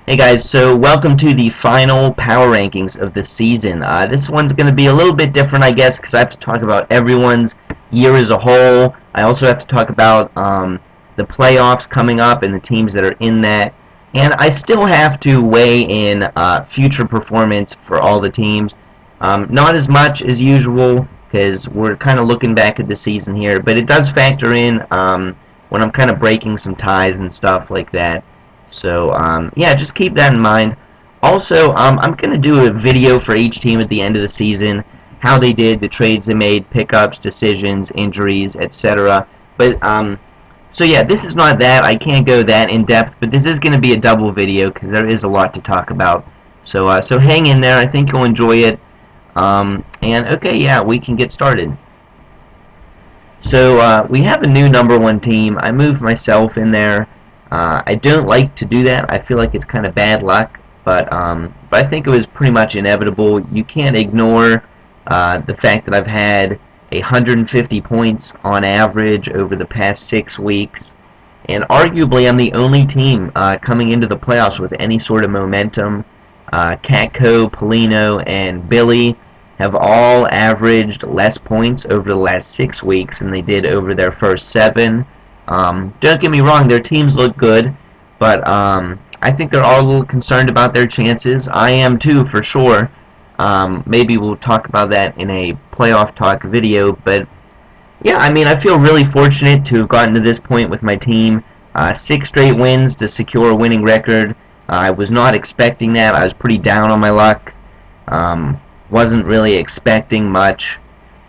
Hey guys, so welcome to the final power rankings of the season. This one's going to be a little bit different, I guess, because I have to talk about everyone's year as a whole. I also have to talk about the playoffs coming up and the teams that are in that. And I still have to weigh in future performance for all the teams. Not as much as usual, because we're kind of looking back at the season here, but it does factor in when I'm kind of breaking some ties and stuff like that. So, yeah, just keep that in mind. Also, I'm going to do a video for each team at the end of the season, how they did, the trades they made, pickups, decisions, injuries, etc. But, so yeah, this is not that. I can't go that in depth, but this is going to be a double video because there is a lot to talk about. So, so hang in there. I think you'll enjoy it. And, okay, yeah, we can get started. So, we have a new number one team. I moved myself in there. I don't like to do that. I feel like it's kind of bad luck, but I think it was pretty much inevitable. You can't ignore the fact that I've had 150 points on average over the past 6 weeks, and arguably I'm the only team coming into the playoffs with any sort of momentum. Catco, Polino, and Billy have all averaged less points over the last 6 weeks than they did over their first 7. Don't get me wrong, their teams look good, but I think they're all a little concerned about their chances. I am too, for sure. Maybe we'll talk about that in a playoff talk video, but yeah, I mean, I feel really fortunate to have gotten to this point with my team. 6 straight wins to secure a winning record. I was not expecting that. I was pretty down on my luck. Wasn't really expecting much.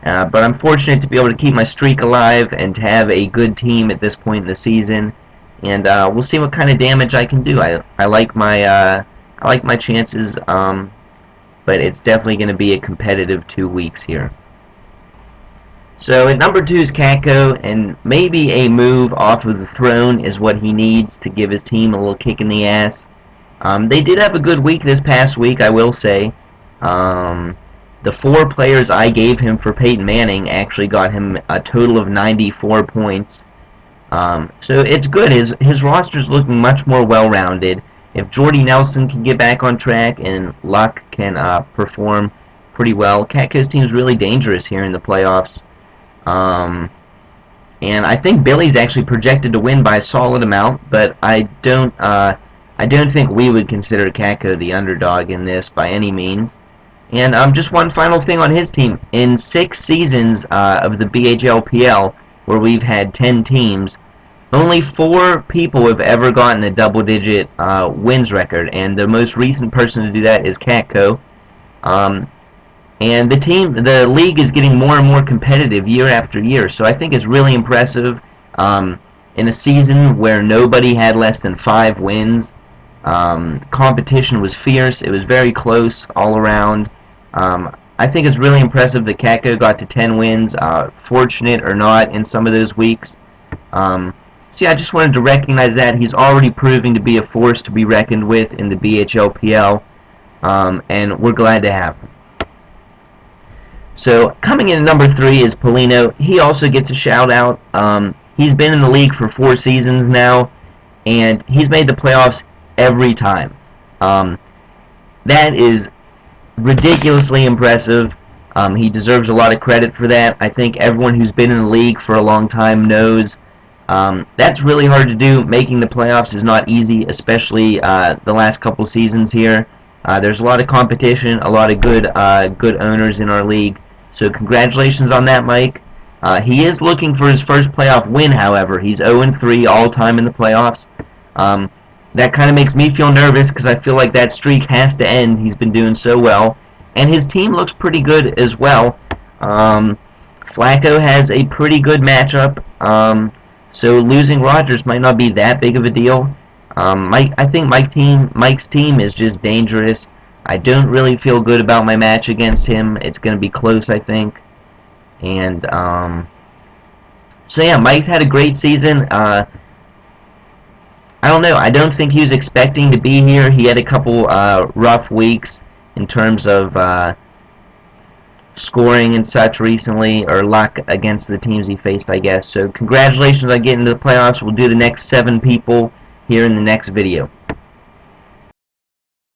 But I'm fortunate to be able to keep my streak alive and to have a good team at this point in the season, and we'll see what kind of damage I can do. I like my chances, but it's definitely going to be a competitive 2 weeks here. So at number 2 is Catco, and maybe a move off of the throne is what he needs to give his team a little kick in the ass. They did have a good week this past week, I will say. The 4 players I gave him for Peyton Manning actually got him a total of 94 points. So it's good. His roster's looking much more well-rounded. If Jordy Nelson can get back on track and Luck can perform pretty well, Catco's team is really dangerous here in the playoffs. And I think Billy's actually projected to win by a solid amount, but I don't think we would consider Catco the underdog in this by any means. And just one final thing on his team. In 6 seasons of the BHLPL, where we've had 10 teams, only 4 people have ever gotten a double-digit wins record, and the most recent person to do that is Catco. And the league is getting more and more competitive year after year, so I think it's really impressive. In a season where nobody had less than 5 wins, competition was fierce. It was very close all around. I think it's really impressive that Catco got to 10 wins, fortunate or not in some of those weeks. So yeah, I just wanted to recognize that. He's already proving to be a force to be reckoned with in the BHLPL, and we're glad to have him. So coming in at number 3 is Polino. He also gets a shout out. He's been in the league for 4 seasons now, and he's made the playoffs every time. That is ridiculously impressive. He deserves a lot of credit for that. I think everyone who's been in the league for a long time knows that's really hard to do. Making the playoffs is not easy, especially the last couple seasons here. There's a lot of competition, a lot of good owners in our league. So congratulations on that, Mike. He is looking for his first playoff win, however. He's 0-3 all-time in the playoffs. That kind of makes me feel nervous because I feel like that streak has to end. He's been doing so well. And his team looks pretty good as well. Flacco has a pretty good matchup. So losing Rodgers might not be that big of a deal. I think Mike's team is just dangerous. I don't really feel good about my match against him. It's going to be close, I think. And so yeah, Mike's had a great season. I don't know. I don't think he was expecting to be here. He had a couple rough weeks in terms of scoring and such recently, or luck against the teams he faced, I guess. So congratulations on getting to the playoffs. We'll do the next 7 people here in the next video.